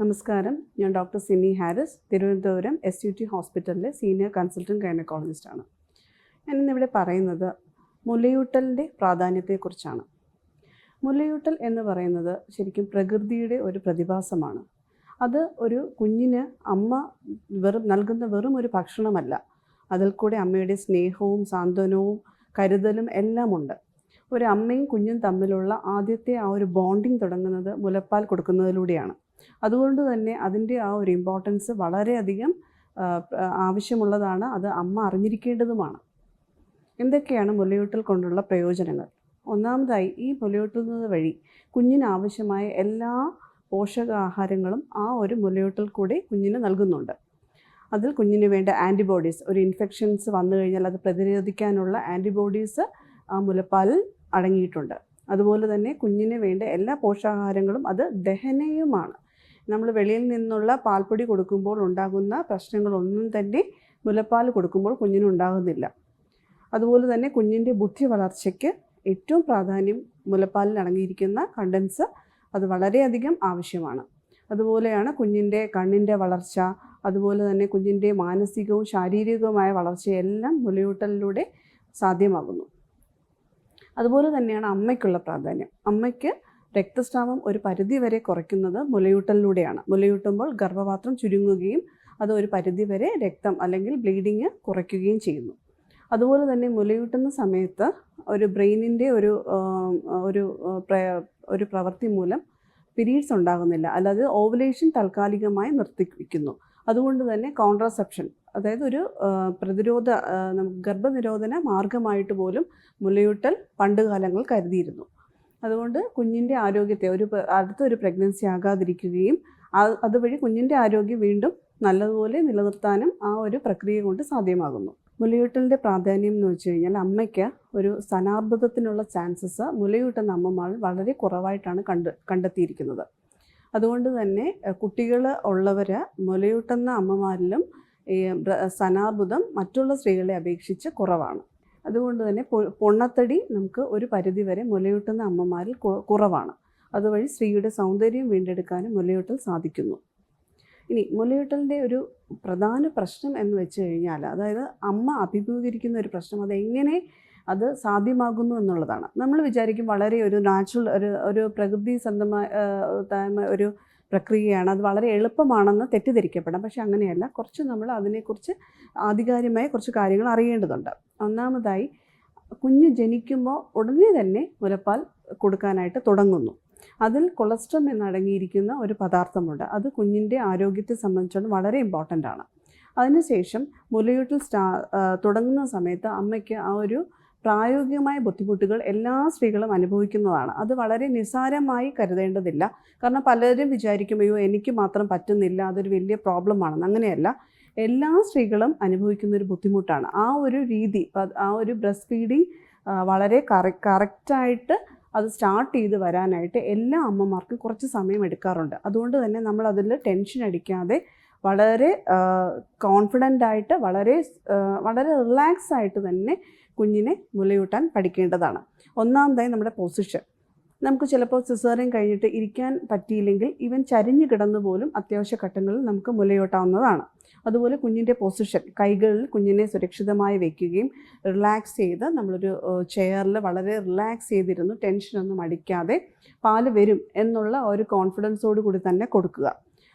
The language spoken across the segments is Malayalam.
നമസ്കാരം, ഞാൻ ഡോക്ടർ സിമി ഹാരിസ്, തിരുവനന്തപുരം SUT ഹോസ്പിറ്റലിലെ സീനിയർ കൺസൾട്ടൻറ്റ് ഗൈനക്കോളജിസ്റ്റാണ്. ഞാനിന്നിവിടെ പറയുന്നത് മുലയൂട്ടലിൻ്റെ പ്രാധാന്യത്തെക്കുറിച്ചാണ്. മുലയൂട്ടൽ എന്ന് പറയുന്നത് ശരിക്കും പ്രകൃതിയുടെ ഒരു പ്രതിഭാസമാണ്. അത് ഒരു കുഞ്ഞിന് അമ്മ നൽകുന്ന വെറും ഒരു ഭക്ഷണമല്ല, അതിൽ കൂടെ അമ്മയുടെ സ്നേഹവും സാന്ത്വനവും കരുതലും എല്ലാം ഉണ്ട്. ഒരു അമ്മയും കുഞ്ഞും തമ്മിലുള്ള ആദ്യത്തെ ആ ഒരു ബോണ്ടിങ് തുടങ്ങുന്നത് മുലപ്പാൽ കൊടുക്കുന്നതിലൂടെയാണ്. അതുകൊണ്ട് തന്നെ അതിൻ്റെ ആ ഒരു ഇമ്പോർട്ടൻസ് വളരെയധികം ആവശ്യമുള്ളതാണ്. അത് അമ്മ അറിഞ്ഞിരിക്കേണ്ടതുമാണ്. എന്തൊക്കെയാണ് മുലയൂട്ടൽ കൊണ്ടുള്ള പ്രയോജനങ്ങൾ? ഒന്നാമതായി, ഈ മുലയൂട്ടുന്നത് വഴി കുഞ്ഞിന് ആവശ്യമായ എല്ലാ പോഷകാഹാരങ്ങളും ആ ഒരു മുലയൂട്ടൽ കൂടെ കുഞ്ഞിന് നൽകുന്നുണ്ട്. അതിൽ കുഞ്ഞിന് വേണ്ട ആൻറ്റിബോഡീസ്, ഒരു ഇൻഫെക്ഷൻസ് വന്നു കഴിഞ്ഞാൽ അത് പ്രതിരോധിക്കാനുള്ള ആൻറ്റിബോഡീസ് ആ മുലപ്പാലിൽ അടങ്ങിയിട്ടുണ്ട്. അതുപോലെ തന്നെ കുഞ്ഞിന് വേണ്ട എല്ലാ പോഷകാഹാരങ്ങളും അത് ദഹനീയമാണ്. നമ്മൾ വെളിയിൽ നിന്നുള്ള പാൽപ്പൊടി കൊടുക്കുമ്പോൾ ഉണ്ടാകുന്ന പ്രശ്നങ്ങളൊന്നും തന്നെ മുലപ്പാൽ കൊടുക്കുമ്പോൾ കുഞ്ഞിനുണ്ടാകുന്നില്ല. അതുപോലെ തന്നെ കുഞ്ഞിൻ്റെ ബുദ്ധി വളർച്ചയ്ക്ക് ഏറ്റവും പ്രാധാന്യം മുലപ്പാലിൽ അടങ്ങിയിരിക്കുന്ന കണ്ടൻസ് അത് വളരെയധികം ആവശ്യമാണ്. അതുപോലെയാണ് കുഞ്ഞിൻ്റെ കണ്ണിൻ്റെ വളർച്ച, അതുപോലെ തന്നെ കുഞ്ഞിൻ്റെ മാനസികവും ശാരീരികവുമായ വളർച്ചയെല്ലാം മുലയൂട്ടലിലൂടെ സാധ്യമാകുന്നു. അതുപോലെ തന്നെയാണ് അമ്മയ്ക്കുള്ള പ്രാധാന്യം. അമ്മയ്ക്ക് രക്തസ്രാവം ഒരു പരിധിവരെ കുറയ്ക്കുന്നത് മുലയൂട്ടലിലൂടെയാണ്. മുലയൂട്ടുമ്പോൾ ഗർഭപാത്രം ചുരുങ്ങുകയും അത് ഒരു പരിധിവരെ രക്തം അല്ലെങ്കിൽ ബ്ലീഡിങ് കുറയ്ക്കുകയും ചെയ്യുന്നു. അതുപോലെ തന്നെ മുലയൂട്ടുന്ന സമയത്ത് ഒരു ബ്രെയിനിൻ്റെ ഒരു പ്രവൃത്തി മൂലം പീരീഡ്സ് ഉണ്ടാകുന്നില്ല, അല്ലാതെ ഓവുലേഷൻ താൽക്കാലികമായി നിർത്തിവെക്കുന്നു. അതുകൊണ്ട് തന്നെ കോൺട്രാസെപ്ഷൻ, അതായത് ഒരു ഗർഭനിരോധന മാർഗമായിട്ട് പോലും മുലയൂട്ടൽ പണ്ട് കാലങ്ങൾ കരുതിയിരുന്നു. അതുകൊണ്ട് കുഞ്ഞിൻ്റെ ആരോഗ്യത്തെ അടുത്തൊരു പ്രഗ്നൻസി ആകാതിരിക്കുകയും അതുവഴി കുഞ്ഞിൻ്റെ ആരോഗ്യം വീണ്ടും നല്ലതുപോലെ നിലനിർത്താനും ആ ഒരു പ്രക്രിയ കൊണ്ട് സാധ്യമാകുന്നു. മുലയൂട്ടലിൻ്റെ പ്രാധാന്യം എന്ന് വെച്ച് കഴിഞ്ഞാൽ അമ്മയ്ക്ക് ഒരു സ്തനാർബുദത്തിനുള്ള ചാൻസസ് മുലയൂട്ടുന്ന അമ്മമാർ വളരെ കുറവായിട്ടാണ് കണ്ടെത്തിയിരിക്കുന്നത്. അതുകൊണ്ട് തന്നെ കുട്ടികൾ ഉള്ളവർ മുലയൂട്ടുന്ന അമ്മമാരിലും ഈ സ്തനാർബുദം മറ്റുള്ള സ്ത്രീകളെ അപേക്ഷിച്ച് കുറവാണ്. അതുകൊണ്ട് തന്നെ പൊണ്ണത്തടി നമുക്ക് ഒരു പരിധിവരെ മുലയൂട്ടുന്ന അമ്മമാരിൽ കുറവാണ്. അതുവഴി സ്ത്രീയുടെ സൗന്ദര്യം വീണ്ടെടുക്കാനും മുലയൂട്ടൽ സാധിക്കുന്നു. ഇനി മുലയൂട്ടലിൻ്റെ ഒരു പ്രധാന പ്രശ്നം എന്ന് വെച്ച് കഴിഞ്ഞാൽ, അതായത് അമ്മ അഭിമുഖീകരിക്കുന്ന ഒരു പ്രശ്നം, അതെങ്ങനെ അത് സാധ്യമാകുന്നു എന്നുള്ളതാണ്. നമ്മൾ വിചാരിക്കും വളരെ ഒരു നാച്ചുറൽ ഒരു പ്രകൃതി സ്വന്തമായ ഒരു പ്രക്രിയയാണ്, അത് വളരെ എളുപ്പമാണെന്ന് തെറ്റിദ്ധരിക്കപ്പെടാം. പക്ഷെ അങ്ങനെയല്ല. കുറച്ച് നമ്മൾ അതിനെക്കുറിച്ച് ആധികാരികമായ കുറച്ച് കാര്യങ്ങൾ അറിയേണ്ടതുണ്ട്. ഒന്നാമതായി, കുഞ്ഞ് ജനിക്കുമ്പോൾ ഉടനെ തന്നെ മുലപ്പാൽ കൊടുക്കാനായിട്ട് തുടങ്ങുന്നു. അതിൽ കൊളസ്ട്രോൾ എന്നടങ്ങിയിരിക്കുന്ന ഒരു പദാർത്ഥമുണ്ട്. അത് കുഞ്ഞിൻ്റെ ആരോഗ്യത്തെ സംബന്ധിച്ചിടത്തോളം വളരെ ഇമ്പോർട്ടൻ്റ് ആണ്. അതിനുശേഷം മുലയൂട്ടൽ തുടങ്ങുന്ന സമയത്ത് അമ്മയ്ക്ക് ആ ഒരു പ്രായോഗികമായ ബുദ്ധിമുട്ടുകൾ എല്ലാ സ്ത്രീകളും അനുഭവിക്കുന്നതാണ്. അത് വളരെ നിസ്സാരമായി കരുതേണ്ടതില്ല. കാരണം പലരും വിചാരിക്കും, അയ്യോ എനിക്ക് മാത്രം പറ്റുന്നില്ല, അതൊരു വലിയ പ്രോബ്ലമാണെന്ന്. അങ്ങനെയല്ല, എല്ലാ സ്ത്രീകളും അനുഭവിക്കുന്ന ഒരു ബുദ്ധിമുട്ടാണ്. ആ ഒരു രീതി, ആ ഒരു ബ്രസ്റ്റ് ഫീഡിങ് വളരെ കറക്റ്റായിട്ട് അത് സ്റ്റാർട്ട് ചെയ്ത് വരാനായിട്ട് എല്ലാ അമ്മമാർക്കും കുറച്ച് സമയം എടുക്കാറുണ്ട്. അതുകൊണ്ട് തന്നെ നമ്മൾ അതിൽ ടെൻഷൻ അടിക്കാതെ വളരെ കോൺഫിഡൻ്റായിട്ട് വളരെ റിലാക്സ് ആയിട്ട് തന്നെ കുഞ്ഞിനെ മുലയൂട്ടാൻ പഠിക്കേണ്ടതാണ്. ഒന്നാമതായി നമ്മുടെ പൊസിഷൻ. നമുക്ക് ചിലപ്പോൾ സിസേറിയൻ കഴിഞ്ഞിട്ട് ഇരിക്കാൻ പറ്റിയില്ലെങ്കിൽ ഈവൻ ചരിഞ്ഞു കിടന്നു പോലും അത്യാവശ്യ ഘട്ടങ്ങളിൽ നമുക്ക് മുലയൂട്ടാവുന്നതാണ്. അതുപോലെ കുഞ്ഞിൻ്റെ പൊസിഷൻ, കൈകളിൽ കുഞ്ഞിനെ സുരക്ഷിതമായി വയ്ക്കുകയും റിലാക്സ് ചെയ്ത് നമ്മളൊരു ചെയറിൽ വളരെ റിലാക്സ് ചെയ്തിരുന്നു ടെൻഷനൊന്നും അടിക്കാതെ പാല് വരും എന്നുള്ള ഒരു കോൺഫിഡൻസോട് കൂടി തന്നെ കൊടുക്കുക.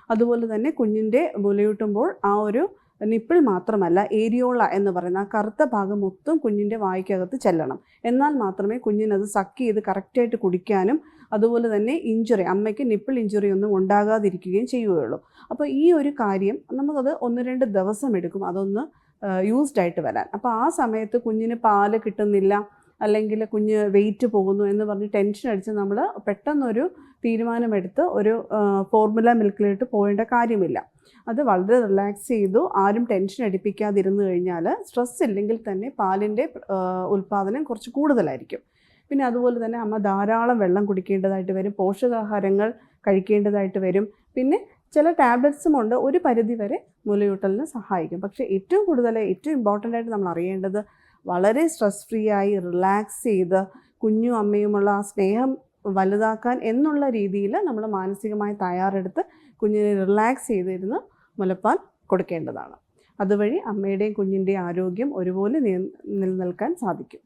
അതുപോലെ തന്നെ കുഞ്ഞിൻ്റെ മുലയൂട്ടുമ്പോൾ ആ ഒരു നിപ്പിൾ മാത്രമല്ല, ഏരിയോള എന്ന് പറയുന്ന ആ കറുത്ത ഭാഗം മൊത്തം കുഞ്ഞിൻ്റെ വായ്ക്കകത്ത് ചെല്ലണം. എന്നാൽ മാത്രമേ കുഞ്ഞിനത് സക്ക് ചെയ്ത് കറക്റ്റായിട്ട് കുടിക്കാനും അതുപോലെ തന്നെ അമ്മയ്ക്ക് നിപ്പിൾ ഇഞ്ചുറി ഒന്നും ഉണ്ടാകാതിരിക്കുകയും ചെയ്യുകയുള്ളൂ. അപ്പോൾ ഈ ഒരു കാര്യം നമുക്കത് 1-2 ദിവസം എടുക്കും അതൊന്ന് യൂസ്ഡ് ആയിട്ട് വരാൻ. അപ്പോൾ ആ സമയത്ത് കുഞ്ഞിന് പാല് കിട്ടുന്നില്ല, അല്ലെങ്കിൽ കുഞ്ഞ് വെയിറ്റ് പോകുന്നു എന്ന് പറഞ്ഞ് ടെൻഷൻ അടിച്ച് നമ്മൾ പെട്ടെന്നൊരു തീരുമാനമെടുത്ത് ഒരു ഫോർമുല മിൽക്കിലോട്ട് പോകേണ്ട കാര്യമില്ല. അത് വളരെ റിലാക്സ് ചെയ്തു ആരും ടെൻഷൻ അടിപ്പിക്കാതിരുന്നു കഴിഞ്ഞാൽ സ്ട്രെസ് ഇല്ലെങ്കിൽ തന്നെ പാലിൻ്റെ ഉൽപ്പാദനം കുറച്ച് കൂടുതലായിരിക്കും. പിന്നെ അതുപോലെ തന്നെ അമ്മ ധാരാളം വെള്ളം കുടിക്കേണ്ടതായിട്ട് വരും, പോഷകാഹാരങ്ങൾ കഴിക്കേണ്ടതായിട്ട് വരും. പിന്നെ ചില ടാബ്ലറ്റ്സും ഉണ്ട്, ഒരു പരിധി വരെ മുലയൂട്ടലിന് സഹായിക്കും. പക്ഷേ ഏറ്റവും ഇമ്പോർട്ടൻ്റ് ആയിട്ട് നമ്മൾ അറിയേണ്ടത് വളരെ സ്ട്രെസ് ഫ്രീ ആയി റിലാക്സ് ചെയ്ത് കുഞ്ഞും അമ്മയുമുള്ള ആ സ്നേഹം വലുതാക്കാൻ എന്നുള്ള രീതിയിൽ നമ്മൾ മാനസികമായി തയ്യാറെടുത്ത് കുഞ്ഞിനെ റിലാക്സ് ചെയ്തിരുന്ന് മുലപ്പാൽ കൊടുക്കേണ്ടതാണ്. അതുവഴി അമ്മയുടെയും കുഞ്ഞിൻ്റെയും ആരോഗ്യം ഒരുപോലെ നിലനിൽക്കാൻ സാധിക്കും.